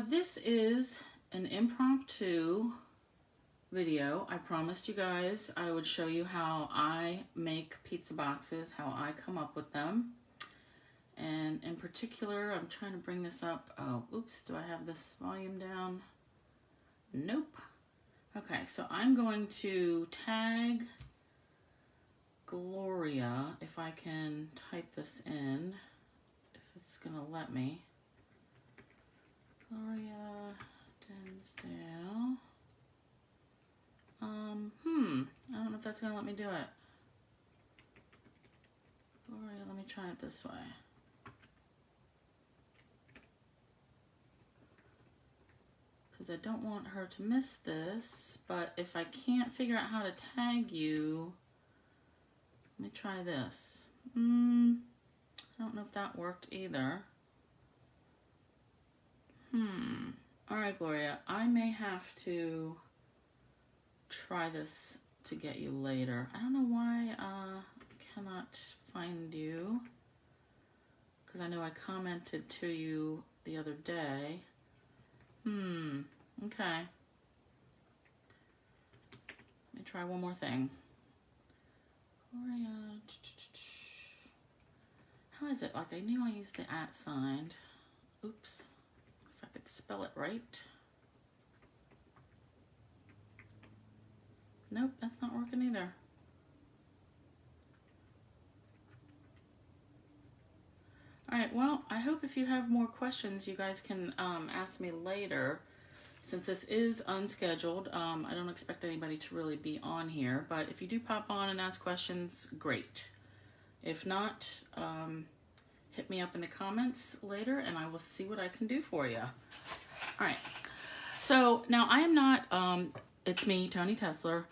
This is an impromptu video. I promised you guys I would show you how I make pizza boxes, how I come up with them. And in particular, I'm trying to bring this up. Oh, oops, do I have this volume down? Nope. Okay, so I'm going to tag Gloria, if I can type this in, if it's gonna let me. Gloria Dinsdale. I don't know if that's gonna let me do it. Gloria, let me try it this way. Because I don't want her to miss this, but if I can't figure out how to tag you, let me try this. I don't know if that worked either. All right, Gloria, I may have to try this to get you later. I don't know why I cannot find you, because I know I commented to you the other day. Okay. Let me try one more thing. Gloria. How is it? Like, I knew I used the @ sign. Oops. If I could spell it right. Nope, that's not working either. All right, well, I hope if you have more questions, you guys can ask me later. Since this is unscheduled, I don't expect anybody to really be on here, but if you do pop on and ask questions, great. If not, hit me up in the comments later and I will see what I can do for you. All right, so now I am not, it's me, Toni Tesler.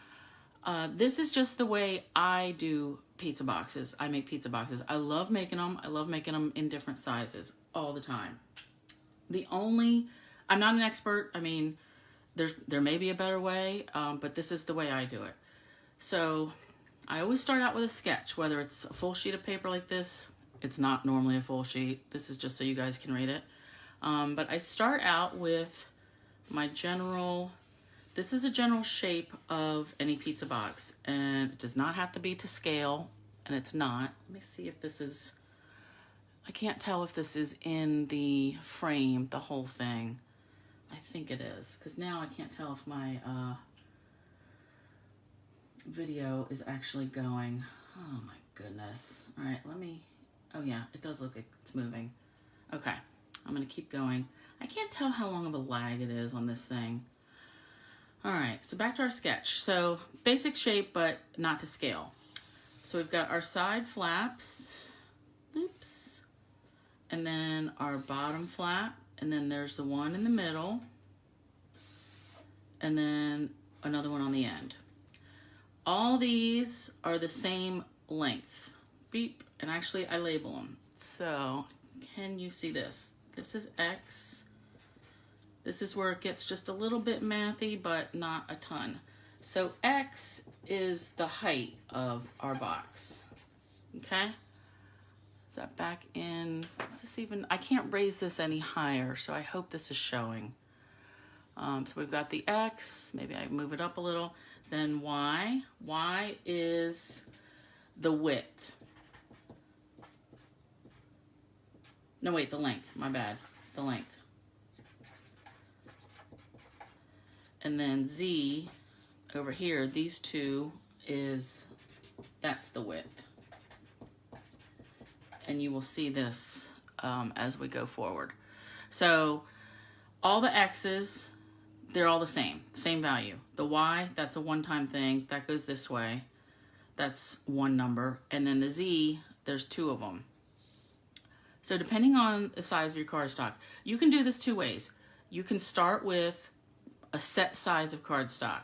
This is just the way I do pizza boxes. I make pizza boxes. I love making them. I love making them in different sizes all the time. I'm not an expert. I mean, there may be a better way, but this is the way I do it. So I always start out with a sketch, whether it's a full sheet of paper like this. It's not normally a full sheet. This is just so you guys can read it. But I start out with my general, this is a general shape of any pizza box, and it does not have to be to scale, and it's not. Let me see if this is, I can't tell if this is in the frame, the whole thing. I think it is, because now I can't tell if my video is actually going. Oh my goodness. All right, let me, oh yeah, it does look like it's moving. Okay, I'm gonna keep going. I can't tell how long of a lag it is on this thing. All right, so back to our sketch. So basic shape, but not to scale. So we've got our side flaps, oops, and then our bottom flap, and then there's the one in the middle, and then another one on the end. All these are the same length. Beep, and actually I label them. So can you see this? This is X. This is where it gets just a little bit mathy, but not a ton. So X is the height of our box, okay? Is that back in, is this even, I can't raise this any higher, so I hope this is showing. So we've got the X, maybe I move it up a little, then Y. Y is the width. No, wait, the length, my bad, the length. And then Z over here, these two that's the width. And you will see this as we go forward. So all the X's, they're all the same value. The Y, that's a one-time thing. That goes this way. That's one number. And then the Z, there's two of them. So depending on the size of your cardstock, you can do this two ways. You can start with a set size of cardstock.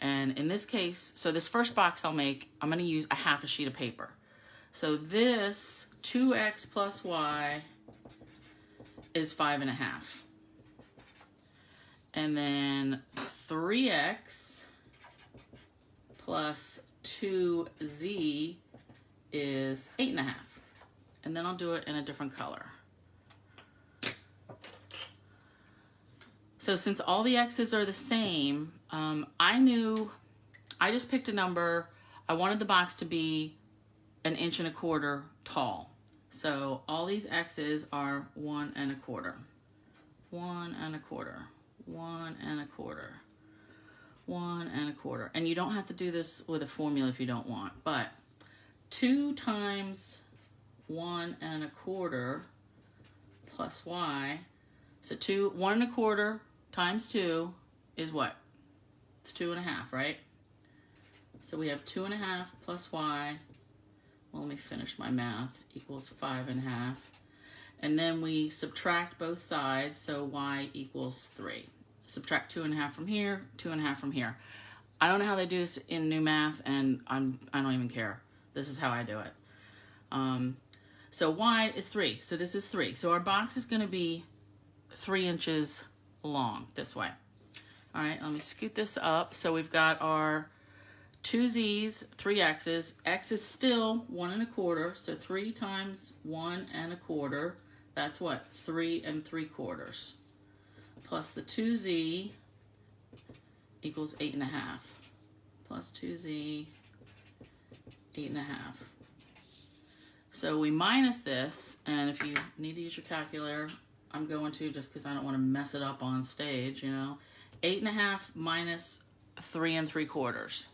And in this case, so this first box I'll make, I'm gonna use a half a sheet of paper. So this 2X plus Y is 5.5. And then 3X plus 2Z is 8.5. And then I'll do it in a different color. So since all the X's are the same, I just picked a number. I wanted the box to be 1 1/4 inches tall. So all these X's are 1 1/4, 1 1/4, 1 1/4, 1 1/4. And you don't have to do this with a formula if you don't want, but 2 times 1 1/4 plus y. So 1 1/4 times 2 is what? It's 2 1/2, right? So we have 2 1/2 plus y. Well, let me finish my math. Equals 5 1/2. And then we subtract both sides, so y equals 3. Subtract 2 1/2 from here, 2 1/2 from here. I don't know how they do this in new math, and I don't even care. This is how I do it. So y is 3. So this is 3. So our box is going to be 3 inches long this way. All right, let me scoot this up. So we've got our 2 Z's, 3 X's. X is still 1 1/4. So 3 times 1 1/4. That's what? 3 3/4. Plus the 2Z equals 8 1/2. Plus 2Z, 8 1/2. So we minus this, and if you need to use your calculator, I'm going to, just because I don't want to mess it up on stage, you know. 8 1/2 minus 3 3/4.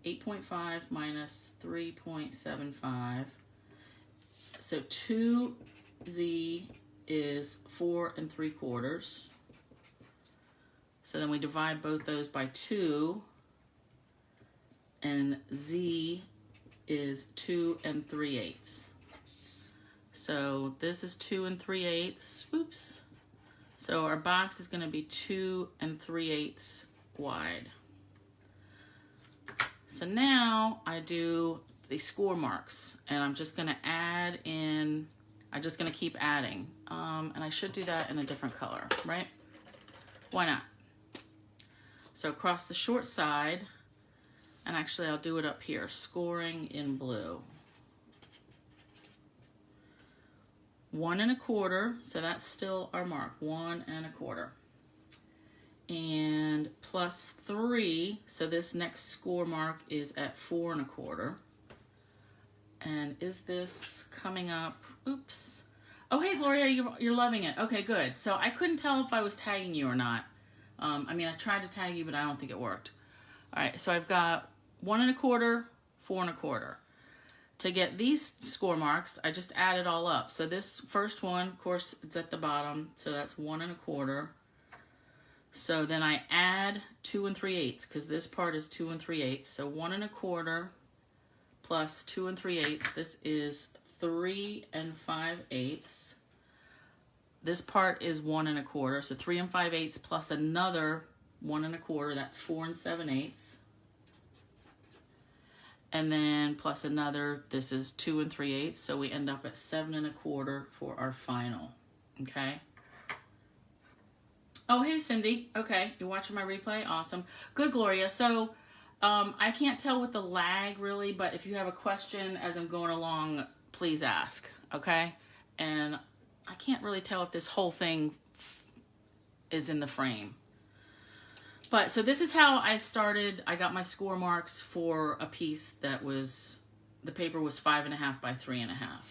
8.5 minus 3.75. So 2Z is 4 3/4. So then we divide both those by 2, and Z is 2 3/8. So this is 2 3/8. Oops. So our box is going to be 2 3/8 wide. So now I do the score marks, and I'm just going to add in, I'm just going to keep adding. And I should do that in a different color, right? Why not? So across the short side, and actually I'll do it up here, scoring in blue. 1 1/4, so that's still our mark, 1 1/4. And plus 3, so this next score mark is at 4 1/4. And is this coming up? Oops. Oh, hey, Gloria, you're loving it. Okay, good. So I couldn't tell if I was tagging you or not. I mean, I tried to tag you, but I don't think it worked. All right, so I've got 1 1/4, 4 1/4. To get these score marks, I just add it all up. So this first one, of course, it's at the bottom, so that's 1 1/4. So then I add 2 3/8, because this part is 2 3/8. So 1 1/4 plus 2 3/8. This is 3 5/8. This part is 1 1/4. So 3 5/8 plus another 1 1/4. That's 4 7/8. And then plus another, this is 2 3/8. So we end up at 7 1/4 for our final. Okay. Oh, hey, Cindy. Okay, you're watching my replay? Awesome. Good, Gloria. So I can't tell with the lag, really, but if you have a question as I'm going along, please ask, okay? And I can't really tell if this whole thing is in the frame. But so this is how I started. I got my score marks for a piece that was, the paper was 5 1/2 by 3 1/2.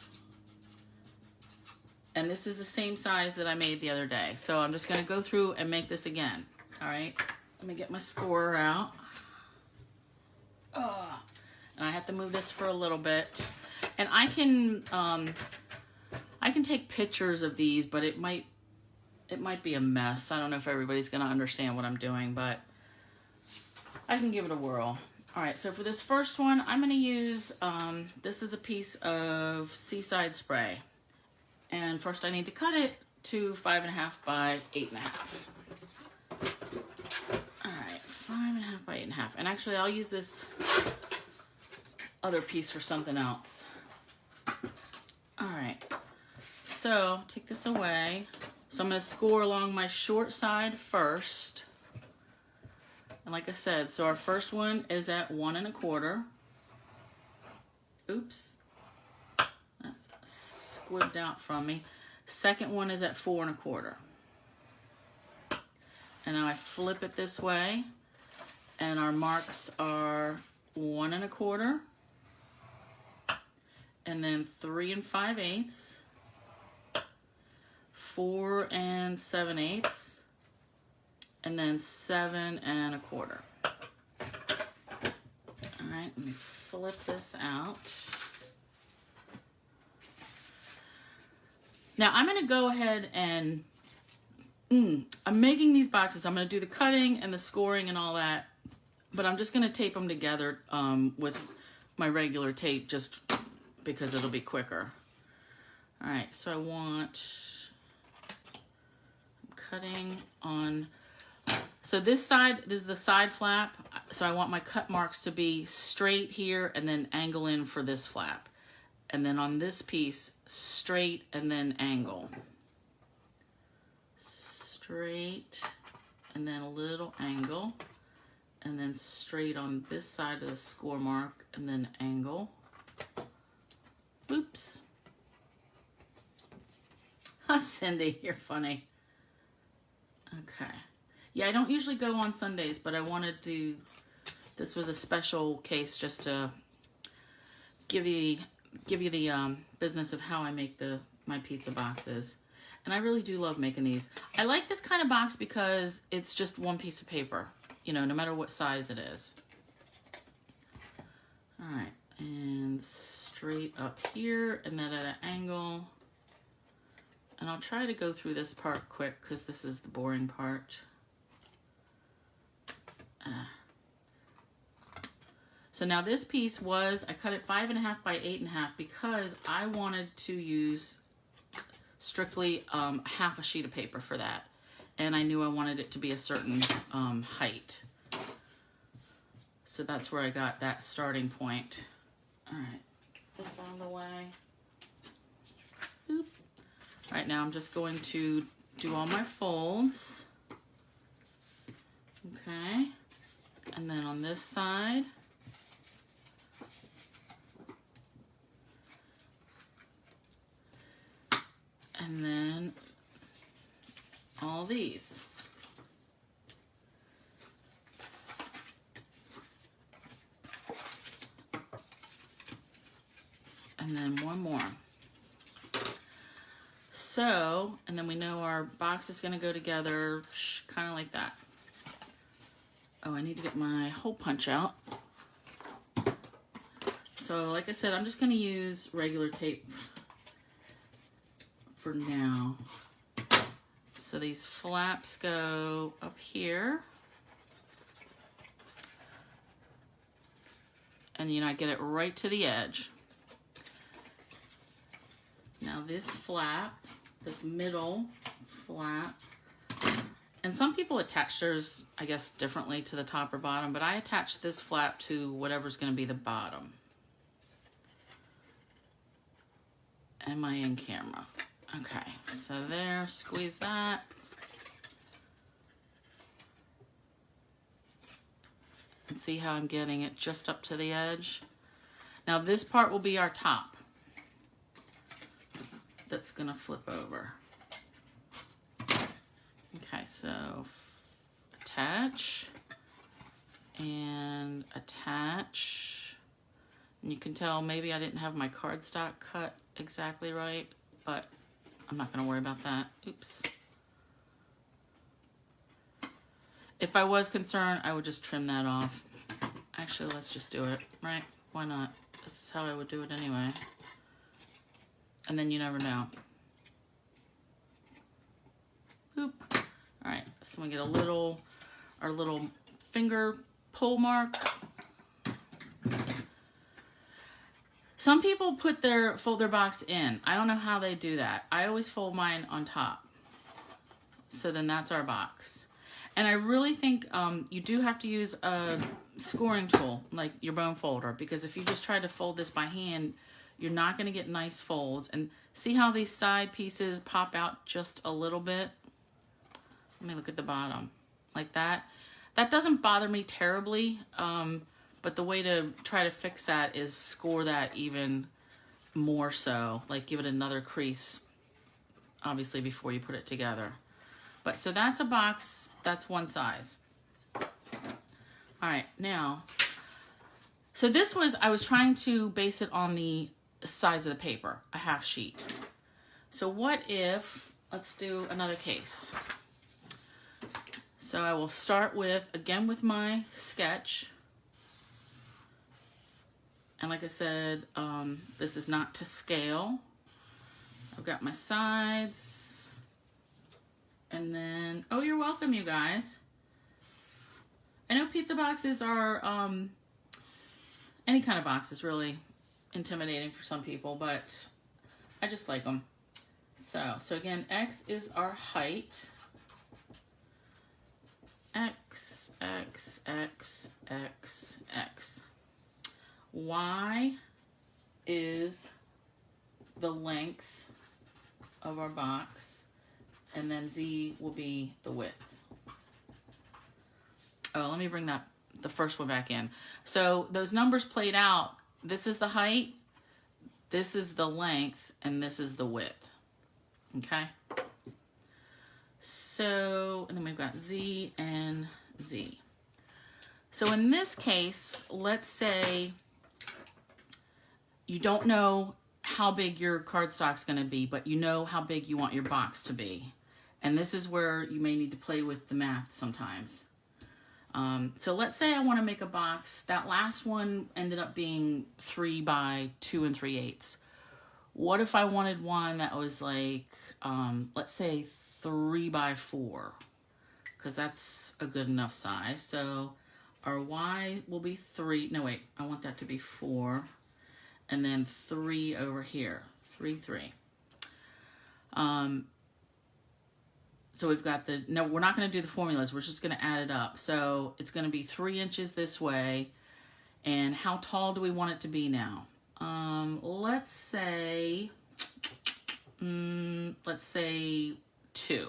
And this is the same size that I made the other day. So I'm just going to go through and make this again. All right. Let me get my scorer out. And I have to move this for a little bit. And I can take pictures of these, but it might be a mess. I don't know if everybody's going to understand what I'm doing, but I can give it a whirl. All right. So for this first one, I'm going to use, this is a piece of Seaside Spray. And first I need to cut it to 5 1/2 by 8 1/2. All right, 5 1/2 by 8 1/2. And actually I'll use this other piece for something else. All right, so take this away. So I'm gonna score along my short side first. And like I said, so our first one is at 1 1/4. Oops. Squibbed out from me. Second one is at 4 1/4. And now I flip it this way, and our marks are 1 1/4, and then 3 5/8, 4 7/8, and then 7 1/4. All right, let me flip this out. Now I'm going to go ahead and I'm making these boxes. I'm going to do the cutting and the scoring and all that, but I'm just going to tape them together with my regular tape just because it'll be quicker. All right, so I'm cutting on, so this is the side flap, so I want my cut marks to be straight here and then angle in for this flap. And then on this piece, straight and then angle. Straight and then a little angle, and then straight on this side of the score mark and then angle. Oops. Cindy, you're funny. Okay. Yeah, I don't usually go on Sundays, but I wanted to, this was a special case just to give you the business of how I make my pizza boxes. And I really do love making these. I like this kind of box because it's just one piece of paper, you know, no matter what size it is. All right, and straight up here, and then at an angle. And I'll try to go through this part quick because this is the boring part. So now this piece I cut it 5 1/2 by 8 1/2 because I wanted to use strictly half a sheet of paper for that. And I knew I wanted it to be a certain height. So that's where I got that starting point. All right, get this out of the way. Oop. All right, now I'm just going to do all my folds. Okay, and then on this side, and then all these. And then one more. So, and then we know our box is going to go together kind of like that. Oh, I need to get my hole punch out. So, like I said, I'm just going to use regular tape for now. So these flaps go up here. And you know, I get it right to the edge. Now this flap, this middle flap, and some people attach theirs, I guess, differently to the top or bottom, but I attach this flap to whatever's going to be the bottom. Am I in camera? Okay, so there, squeeze that. And see how I'm getting it just up to the edge? Now this part will be our top. That's gonna flip over. Okay, so attach and attach. And you can tell maybe I didn't have my cardstock cut exactly right, but I'm not gonna worry about that. Oops. If I was concerned, I would just trim that off. Actually, let's just do it, right? Why not? This is how I would do it anyway. And then you never know. Boop. All right, so we get our little finger pull mark. Some people fold their box in. I don't know how they do that. I always fold mine on top. So then that's our box. And I really think you do have to use a scoring tool, like your bone folder, because if you just try to fold this by hand, you're not going to get nice folds. And see how these side pieces pop out just a little bit? Let me look at the bottom. Like that. That doesn't bother me terribly, but the way to try to fix that is score that even more so. Like give it another crease, obviously, before you put it together. But so that's a box, that's one size. All right, now, so this was, I was trying to base it on the size of the paper, a half sheet. So what if, let's do another case. So I will start with, again with my sketch. And like I said, this is not to scale. I've got my sides. And then, oh, you're welcome, you guys. I know pizza boxes are, any kind of box is really intimidating for some people, but I just like them. So again, X is our height. X, X, X, X, X. Y is the length of our box, and then Z will be the width. Oh, let me bring the first one back in. So those numbers played out. This is the height, this is the length, and this is the width. Okay? So, and then we've got Z and Z. So in this case, let's say you don't know how big your cardstock's going to be, but you know how big you want your box to be. And this is where you may need to play with the math sometimes. So let's say I want to make a box. That last one ended up being 3 by 2 3/8. What if I wanted one that was like, let's say 3 by 4? Because that's a good enough size. So our Y will be 3. No, wait, I want that to be 4. And then 3 over here, 3, 3. So we've got the, no, we're not going to do the formulas. We're just going to add it up. So it's going to be 3 inches this way. And how tall do we want it to be now? Let's say 2.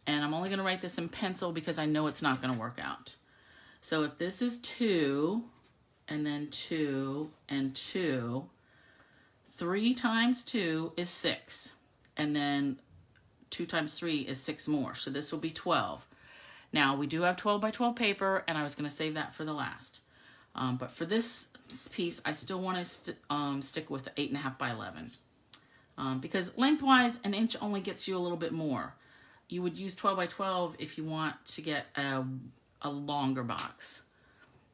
And I'm only going to write this in pencil because I know it's not going to work out. So if this is 2, and then 2 and 2, 3 times 2 is 6. And then 2 times 3 is 6 more. So this will be 12. Now we do have 12 by 12 paper, and I was going to save that for the last. But for this piece, I still want to stick with 8.5 by 11. Because lengthwise, an inch only gets you a little bit more. You would use 12 by 12 if you want to get a longer box.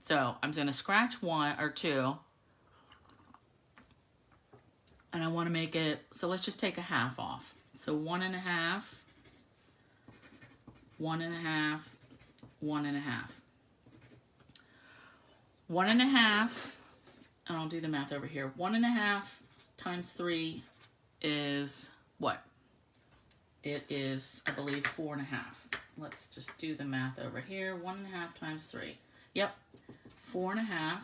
So I'm going to scratch 1 or 2. And I want to make it, so let's just take a half off. So 1.5, 1.5, 1.5. 1.5, and I'll do the math over here. 1.5 times 3 is what? It is, I believe, 4.5. Let's just do the math over here. 1.5 times 3. Yep, 4.5.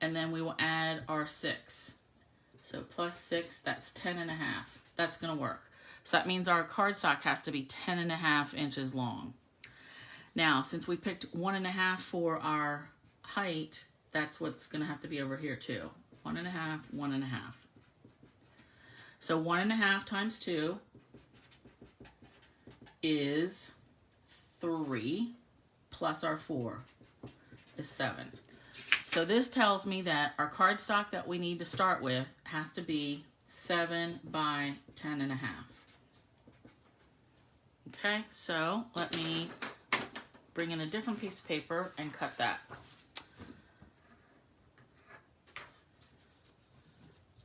And then we will add our 6. So plus 6, that's 10.5. That's going to work. So that means our cardstock has to be 10.5 inches long. Now, since we picked 1.5 for our height, that's what's going to have to be over here too. 1.5, 1.5. So 1.5 times 2 is 3, plus our 4 is 7. So this tells me that our cardstock that we need to start with has to be 7 by 10.5. Okay, so let me bring in a different piece of paper and cut that.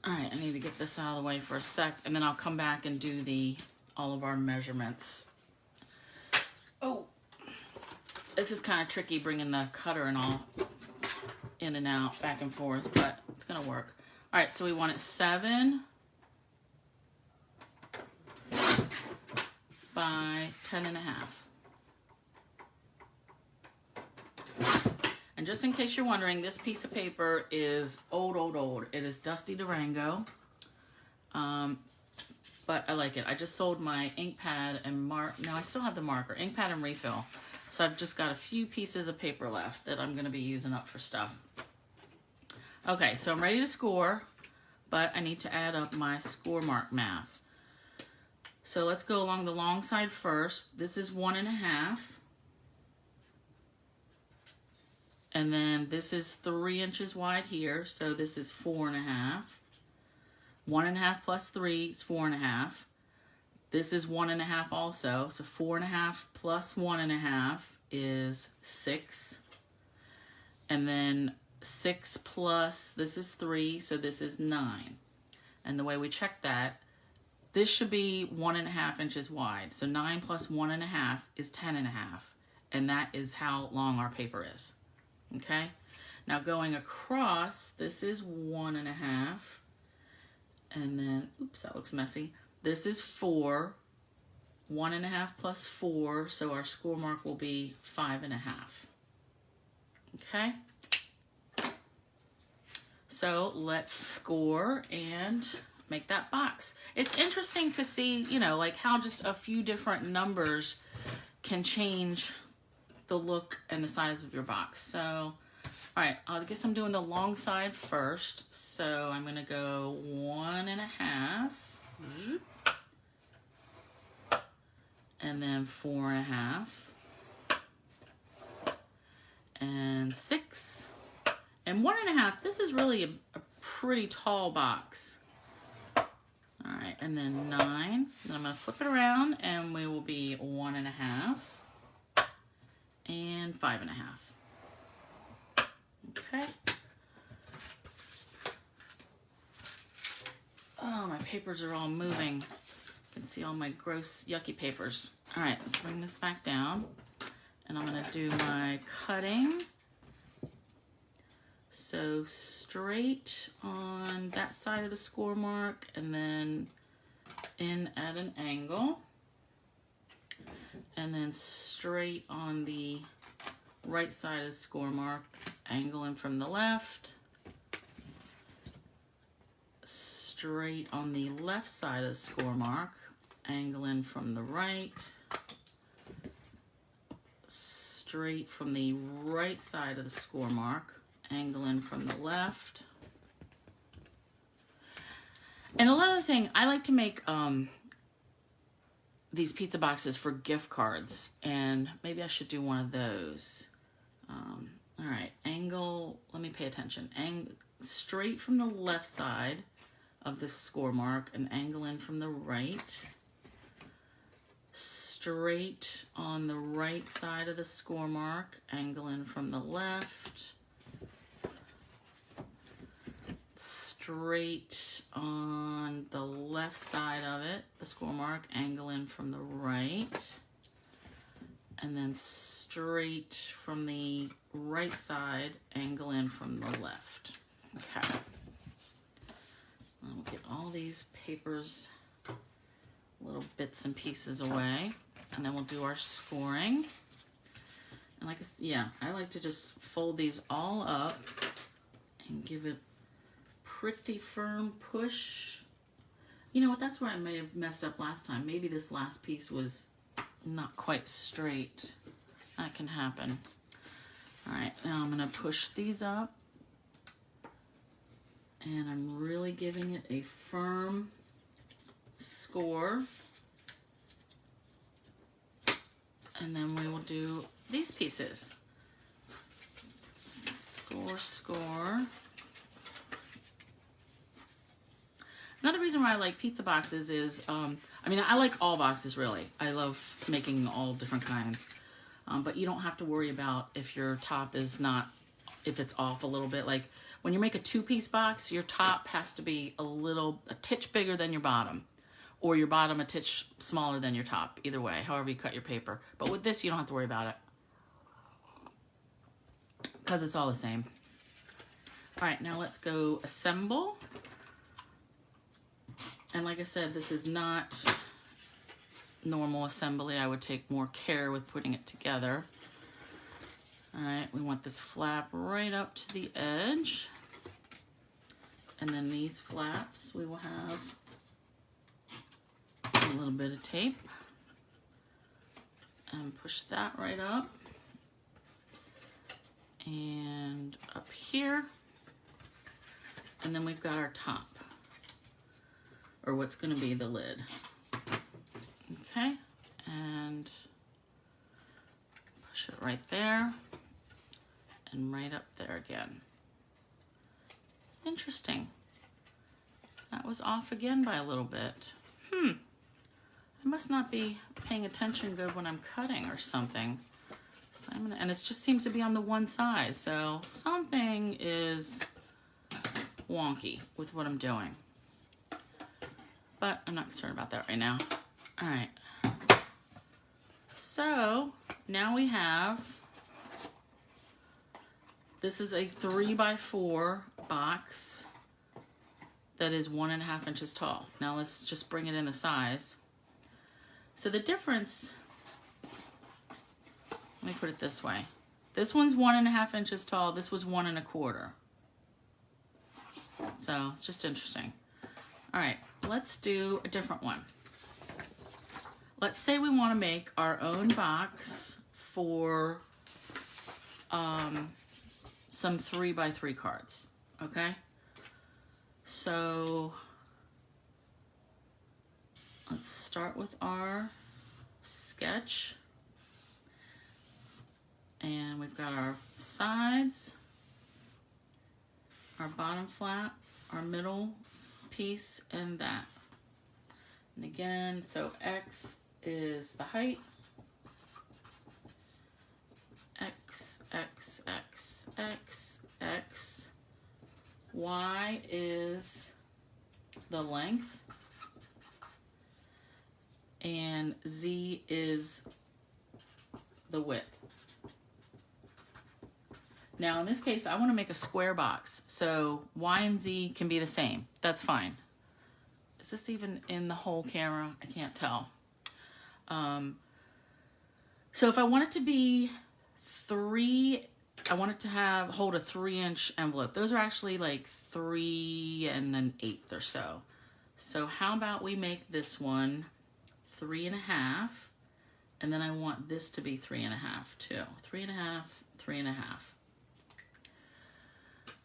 All right, I need to get this out of the way for a sec, and then I'll come back and do all of our measurements. Oh, this is kind of tricky bringing the cutter and all in and out, back and forth, but it's gonna work. All right, so we want it 7 by 10.5. And just in case you're wondering, this piece of paper is old. It is Dusty Durango, but I like it. I just sold my ink pad and no, I still have the marker, ink pad and refill. So I've just got a few pieces of paper left that I'm gonna be using up for stuff. Okay, so I'm ready to score, but I need to add up my score mark math. So let's go along the long side first. This is 1.5. And then this is 3 inches wide here, so this is 4.5. 1.5 plus 3 is 4.5. This is 1.5 also, so 4.5 plus 1.5 is 6. And then 6 plus, this is 3, so this is 9. And the way we check that, this should be 1.5 inches wide. So 9 plus 1.5 is 10.5. And that is how long our paper is. Okay? Now going across, this is 1.5. And then, oops, that looks messy. This is 4. 1.5 plus 4, so our score mark will be 5.5. Okay? So let's score and make that box. It's interesting to see, you know, like how just a few different numbers can change the look and the size of your box. So, all right, I guess I'm doing the long side first. So I'm gonna go 1.5, and then 4.5, and 6, and 1.5. This is really a pretty tall box. All right, and then 9. Then I'm gonna flip it around and we will be 1.5 and 5.5. Okay. Oh, my papers are all moving. You can see all my gross, yucky papers. All right, let's bring this back down. And I'm gonna do my cutting. So straight on that side of the score mark and then in at an angle. And then straight on the right side of the score mark, angle in from the left. Straight on the left side of the score mark, angle in from the right. Straight from the right side of the score mark, angle in from the left. And another thing, I like to make these pizza boxes for gift cards, and maybe I should do one of those. All right, angle, let me pay attention. Straight from the left side of the score mark, and angle in from the right. Straight on the right side of the score mark, angle in from the left. Straight on the left side of it, the score mark, angle in from the right. And then straight from the right side, angle in from the left. Okay. I'll get all these papers, little bits and pieces away, and then we'll do our scoring. And like, yeah, I like to just fold these all up and give it pretty firm push. You know what, that's where I may have messed up last time. Maybe this last piece was not quite straight. That can happen. All right, now I'm gonna push these up. And I'm really giving it a firm score. And then we will do these pieces. Score, score. Another reason why I like pizza boxes is, I mean, I like all boxes really. I love making all different kinds. But you don't have to worry about if your top is not, if it's off a little bit. Like when you make a 2-piece box, your top has to be a titch bigger than your bottom. Or your bottom a titch smaller than your top. Either way, however you cut your paper. But with this, you don't have to worry about it. Because it's all the same. All right, now let's go assemble. And like I said, this is not normal assembly. I would take more care with putting it together. All right, we want this flap right up to the edge. And then these flaps, we will have a little bit of tape. And push that right up. And up here. And then we've got our top, or what's going to be the lid. Okay, and push it right there and right up there again. Interesting. That was off again by a little bit. I must not be paying attention good when I'm cutting or something. So I'm gonna, and it just seems to be on the one side. So something is wonky with what I'm doing. But I'm not concerned about that right now. All right. So now we have, this is a 3x4 box that is 1.5 inches tall. Now let's just bring it in the size. So the difference, let me put it this way. This one's 1.5 inches tall. This was 1 1/4. So it's just interesting. All right, let's do a different one. Let's say we want to make our own box for some 3x3 cards, okay? So let's start with our sketch. And we've got our sides, our bottom flap, our middle piece, and that. And again, so X is the height. X, X, X, X, X. Y is the length. And Z is the width. Now in this case, I want to make a square box. So Y and Z can be the same. That's fine. Is this even in the whole camera? I can't tell. So if I want it to be I want it to hold a 3-inch envelope. Those are actually like 3 1/8 or so. So how about we make this one 3 1/2, and then I want this to be 3 1/2 too. 3 1/2, 3 1/2.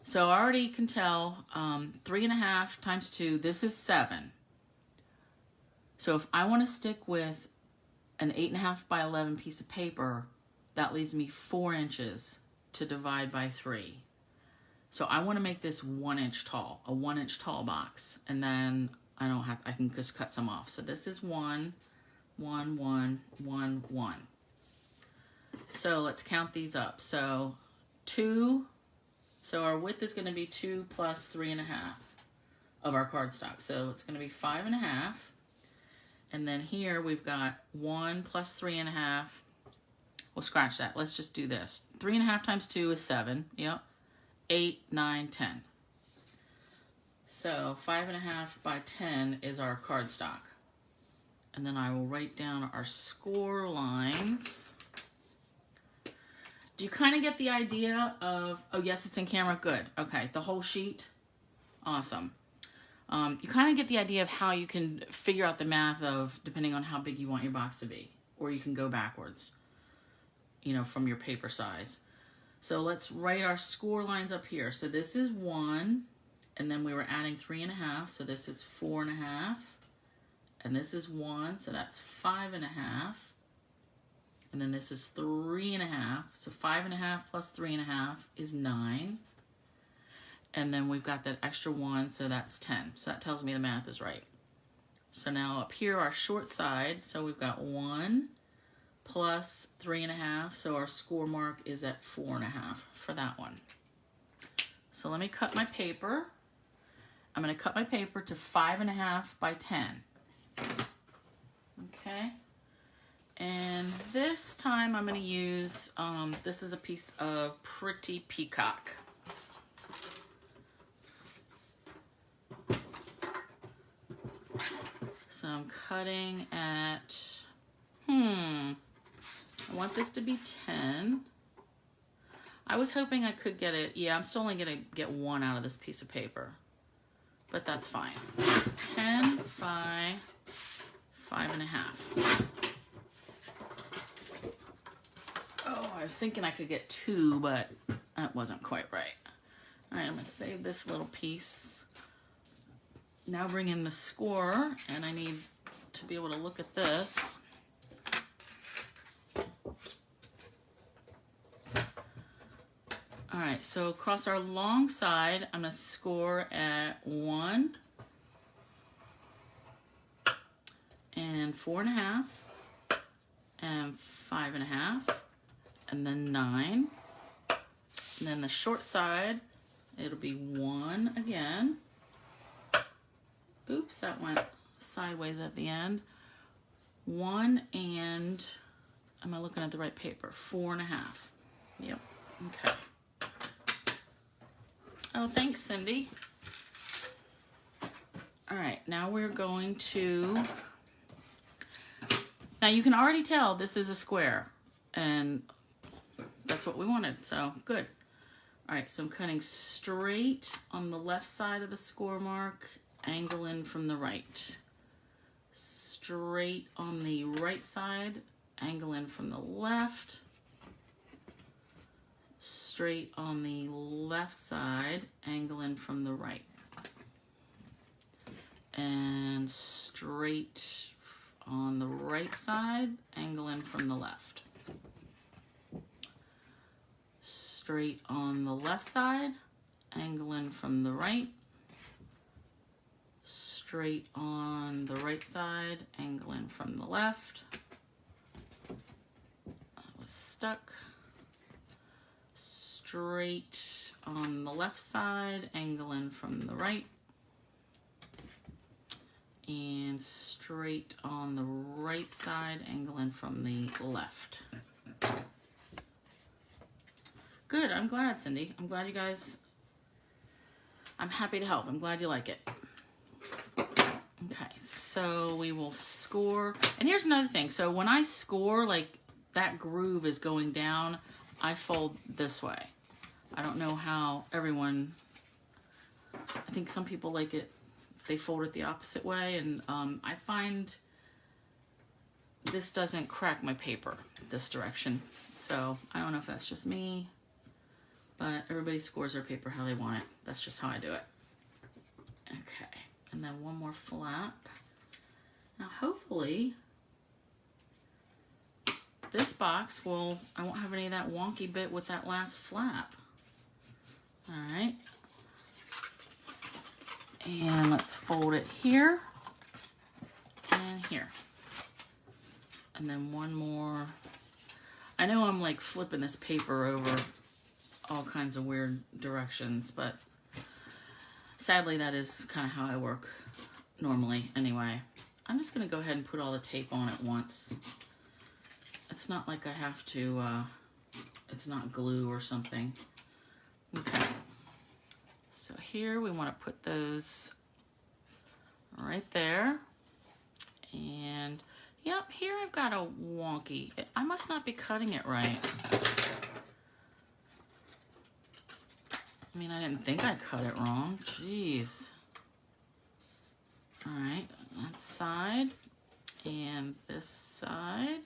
So I already can tell 3 1/2 times 2, this is 7. So if I want to stick with an 8.5 by 11 piece of paper, that leaves me 4 inches to divide by 3. So I want to make this 1 inch tall, a 1 inch tall box, and then I can just cut some off. So this is 1, 1, 1, 1, 1. So let's count these up. So 2. So our width is going to be 2 plus 3 1/2 of our cardstock. So it's going to be 5 1/2. And then here we've got 1 plus 3 1/2. We'll scratch that. Let's just do this. 3 1/2 times 2 is 7. Yep. 8, 9, 10. So 5 1/2 by 10 is our cardstock. And then I will write down our score lines. Do you kind of get the idea of, oh yes, it's in camera, good. Okay, the whole sheet, awesome. You kind of get the idea of how you can figure out the math of, depending on how big you want your box to be, or you can go backwards, you know, from your paper size. So let's write our score lines up here. So this is 1, and then we were adding 3 1/2, so this is 4 1/2, and this is 1, so that's 5 1/2. And then this is 3 1/2. So 5 1/2 plus 3 1/2 is 9. And then we've got that extra 1, so that's 10. So that tells me the math is right. So now up here, our short side, so we've got 1 plus 3 1/2. So our score mark is at 4 1/2 for that one. So let me cut my paper. I'm going to cut my paper to 5 1/2 by 10. Okay. And this time I'm going to use, this is a piece of Pretty Peacock. So I'm cutting at, I want this to be 10. I was hoping I could get it, yeah, I'm still only going to get 1 out of this piece of paper, but that's fine. 10 by 5 1/2. Oh, I was thinking I could get 2, but that wasn't quite right. All right, I'm gonna save this little piece. Now bring in the score, and I need to be able to look at this. All right, so across our long side, I'm gonna score at 1 and 4.5 and 5.5 and then 9. And then the short side, it'll be 1 again. Oops, that went sideways at the end. 1 and, am I looking at the right paper? 4.5. Yep, okay. Oh, thanks, Cindy. All right, now we're going to, now you can already tell this is a square, and that's what we wanted, so good. All right, so I'm cutting straight on the left side of the score mark, angle in from the right. Straight on the right side, angle in from the left. Straight on the left side, angle in from the right. And straight on the right side, angle in from the left. Straight on the left side, angle in from the right. Straight on the right side, angle in from the left. I was stuck. Straight on the left side, angle in from the right. And straight on the right side, angle in from the left. Good, I'm glad, Cindy. I'm glad you guys, I'm happy to help. I'm glad you like it. Okay, so we will score. And here's another thing. So when I score, like that groove is going down, I fold this way. I don't know how everyone, I think some people like it, they fold it the opposite way. And I find this doesn't crack my paper this direction. So I don't know if that's just me, but everybody scores their paper how they want it. That's just how I do it. Okay, and then one more flap. Now hopefully this box will, I won't have any of that wonky bit with that last flap. All right. And let's fold it here and here. And then one more. I know I'm like flipping this paper over all kinds of weird directions, but sadly that is kind of how I work normally anyway. I'm just gonna go ahead and put all the tape on at once. It's not like I have to, it's not glue or something. Okay, so here we want to put those right there. And yep, here I've got a wonky, I must not be cutting it right. I mean, I didn't think I cut it wrong, jeez. All right, that side and this side.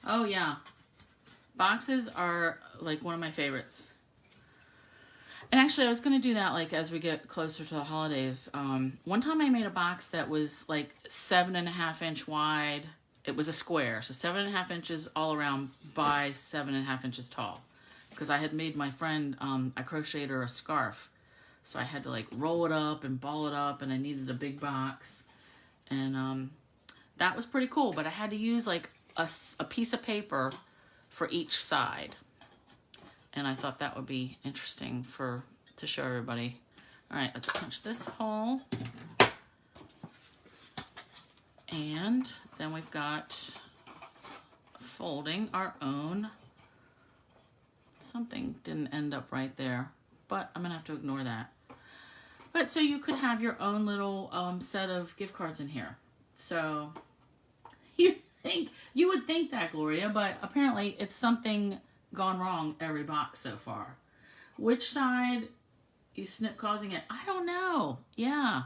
Oh yeah, boxes are like one of my favorites. And actually I was gonna do that like as we get closer to the holidays. One time I made a box that was like 7.5 inch wide. It was a square, so 7.5 inches all around by 7.5 inches tall. Because I had made my friend, I crocheted her a scarf. So I had to like roll it up and ball it up, and I needed a big box. And that was pretty cool, but I had to use like a piece of paper for each side. And I thought that would be interesting to show everybody. All right, let's punch this hole. And then we've got folding our own. Something didn't end up right there, but I'm gonna have to ignore that. But so you could have your own little set of gift cards in here. So you would think that, Gloria, but apparently it's something gone wrong every box so far. Which side is snip causing it? I don't know. Yeah.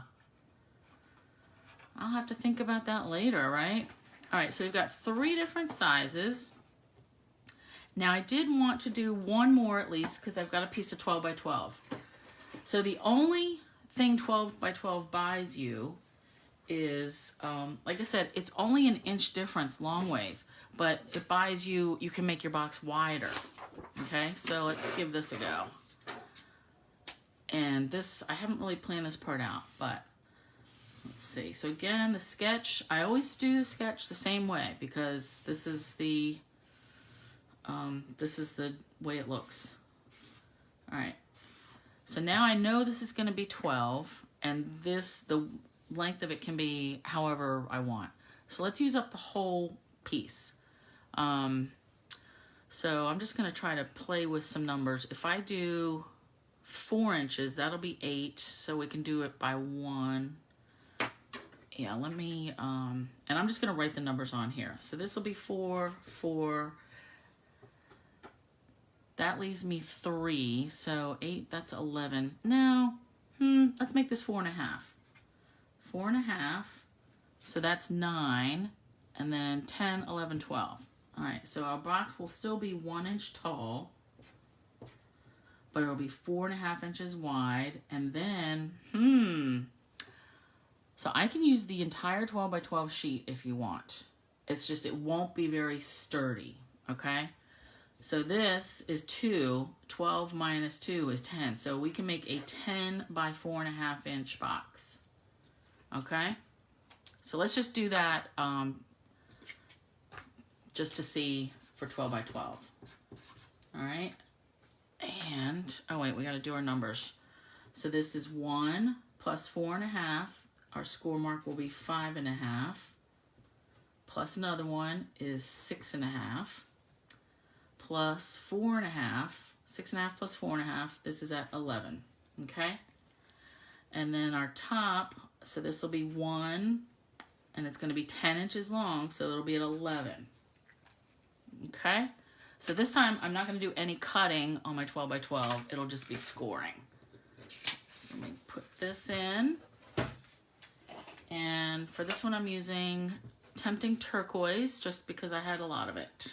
I'll have to think about that later, right? All right, so we've got 3 different sizes. Now I did want to do one more at least because I've got a piece of 12 by 12. So the only thing 12 by 12 buys you is, like I said, it's only an inch difference long ways, but it buys you, you can make your box wider. Okay, so let's give this a go. And this, I haven't really planned this part out, but let's see. So again, the sketch, I always do the sketch the same way because this is the way it looks. All right. So now I know this is going to be 12, and this, the length of it can be however I want. So let's use up the whole piece. So I'm just going to try to play with some numbers. If I do 4 inches, that'll be 8, so we can do it by 1. Yeah, let me, and I'm just going to write the numbers on here. So this will be 4, 4. That leaves me 3, so 8, that's 11. No, let's make this 4.5. 4.5, so that's 9, and then 10, 11, 12. All right, so our box will still be 1 inch tall, but it'll be 4.5 inches wide, and then, so I can use the entire 12 by 12 sheet if you want. It's just, it won't be very sturdy, okay? So this is 2, 12 minus 2 is 10. So we can make a 10 by 4.5 inch box. Okay? So let's just do that just to see for 12 by 12. All right? And, oh wait, we gotta do our numbers. So this is 1 plus 4.5. Our score mark will be 5.5. Plus another one is 6.5. Plus 4.5, 6.5 plus 4.5, this is at 11, okay? And then our top, so this will be 1, and it's gonna be 10 inches long, so it'll be at 11, okay? So this time, I'm not gonna do any cutting on my 12 by 12, it'll just be scoring. So let me put this in. And for this one, I'm using Tempting Turquoise, just because I had a lot of it.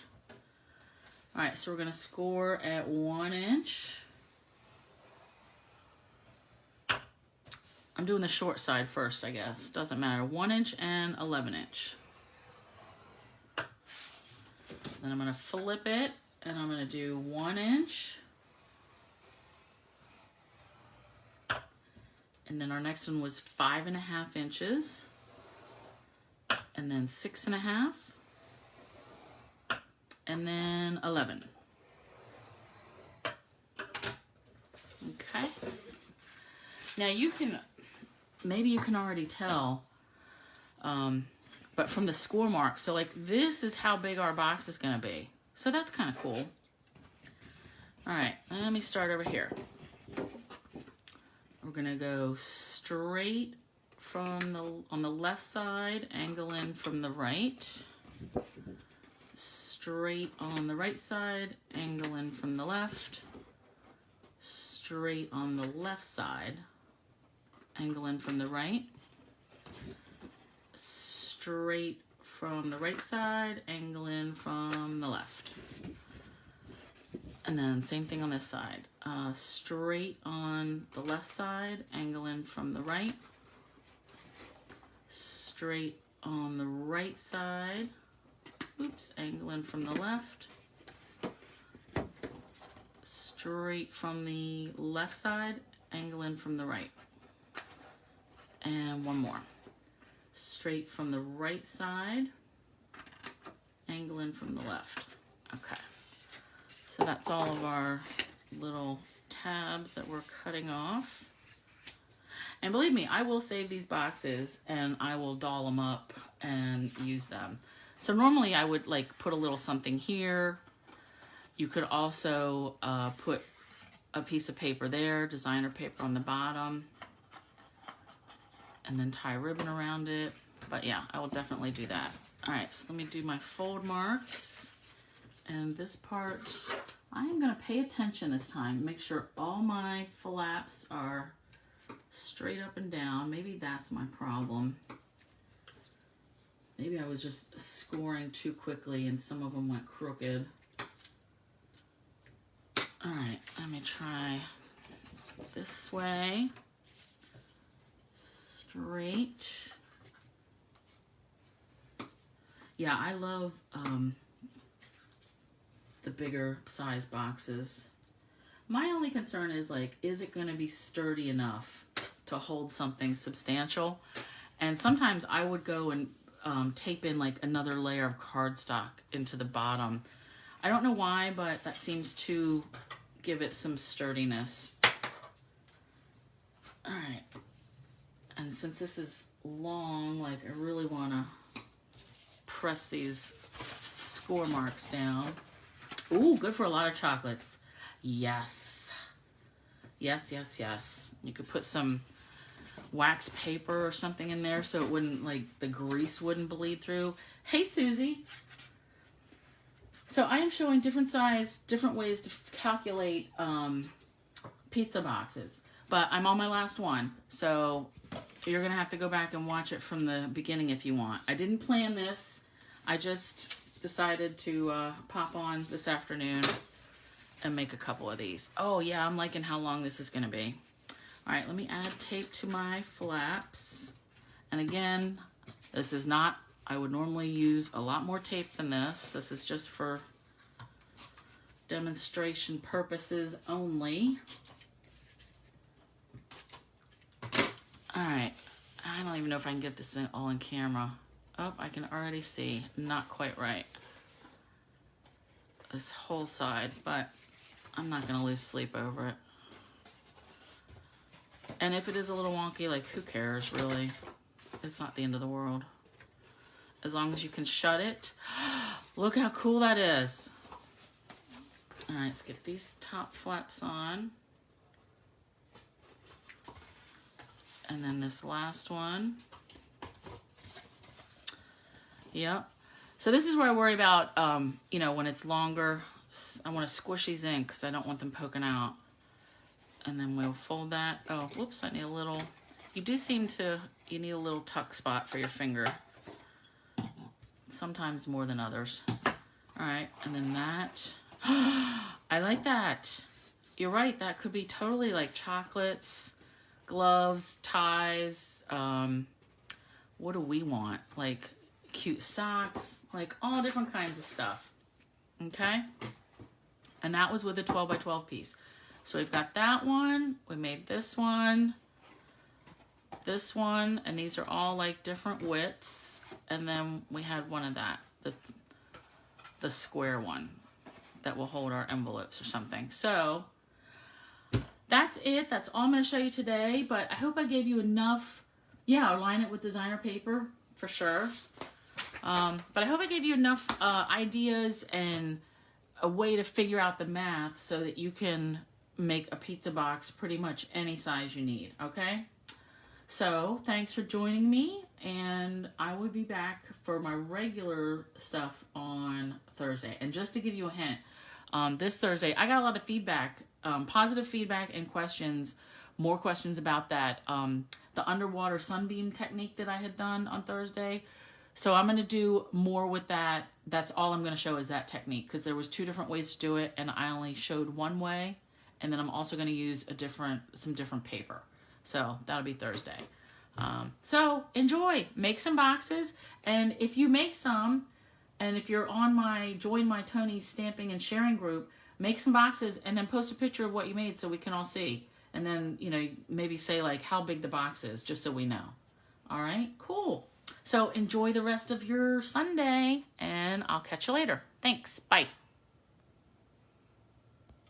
All right, so we're gonna score at 1 inch. I'm doing the short side first, I guess. Doesn't matter. 1 inch and 11 inch. Then I'm gonna flip it, and I'm gonna do 1 inch. And then our next one was 5.5 inches. And then 6.5. And then 11. Okay. Now you can, maybe you can already tell, but from the score mark, so like this is how big our box is gonna be. So that's kind of cool. All right, let me start over here. We're gonna go straight from on the left side, angle in from the right. Straight on the right side, angle in from the left. Straight on the left side, angle in from the right. Straight from the right side, angle in from the left. And then same thing on this side. Straight on the left side, angle in from the right. Straight on the right side, oops, angle in from the left. Straight from the left side, angle in from the right. And one more. Straight from the right side, angle in from the left. Okay. So that's all of our little tabs that we're cutting off. And believe me, I will save these boxes and I will doll them up and use them. So normally I would like put a little something here. You could also put a piece of paper there, designer paper on the bottom, and then tie ribbon around it. But yeah, I will definitely do that. All right, so let me do my fold marks. And this part, I am gonna pay attention this time. Make sure all my flaps are straight up and down. Maybe that's my problem. Maybe I was just scoring too quickly and some of them went crooked. All right, let me try this way. Straight. Yeah, I love the bigger size boxes. My only concern is like, is it going to be sturdy enough to hold something substantial? And sometimes I would go and tape in like another layer of cardstock into the bottom. I don't know why, but that seems to give it some sturdiness. All right. And since this is long, like I really want to press these score marks down. Ooh, good for a lot of chocolates. Yes. Yes, yes, yes. You could put some wax paper or something in there so it wouldn't, like, the grease wouldn't bleed through. Hey, Susie. So I am showing different ways to calculate pizza boxes. But I'm on my last one, so you're going to have to go back and watch it from the beginning if you want. I didn't plan this. I just decided to pop on this afternoon and make a couple of these. Oh, yeah, I'm liking how long this is going to be. All right, let me add tape to my flaps. And again, this is not, I would normally use a lot more tape than this. This is just for demonstration purposes only. All right, I don't even know if I can get this all in camera. Oh, I can already see, not quite right. This whole side, but I'm not gonna lose sleep over it. And if it is a little wonky, like who cares really? It's not the end of the world. As long as you can shut it. Look how cool that is. All right, let's get these top flaps on. And then this last one. Yep. So this is where I worry about, you know, when it's longer, I want to squish these in because I don't want them poking out. And then we'll fold that. Oh, whoops, I need a little, you need a little tuck spot for your finger. Sometimes more than others. All right, and then that. I like that. You're right, that could be totally like chocolates, gloves, ties. What do we want? Like cute socks, like all different kinds of stuff. Okay? And that was with a 12 by 12 piece. So we've got that one, we made this one, and these are all like different widths. And then we had one of that, the square one that will hold our envelopes or something. So that's it. That's all I'm going to show you today. But I hope I gave you enough. Yeah, I'll line it with designer paper for sure. But I hope I gave you enough ideas and a way to figure out the math so that you can make a pizza box pretty much any size you need. Okay? So thanks for joining me, and I will be back for my regular stuff on Thursday. And just to give you a hint, this Thursday, I got a lot of feedback, positive feedback and questions, more questions about that, the underwater sunbeam technique that I had done on Thursday. So I'm going to do more with that. That's all I'm going to show is that technique because there was 2 different ways to do it, and I only showed one way. And then I'm also going to use some different paper. So that'll be Thursday. So enjoy, make some boxes. And if you make some, and if you're on join my Toni stamping and sharing group, make some boxes and then post a picture of what you made so we can all see. And then, you know, maybe say like how big the box is just so we know. All right, cool. So enjoy the rest of your Sunday and I'll catch you later. Thanks. Bye.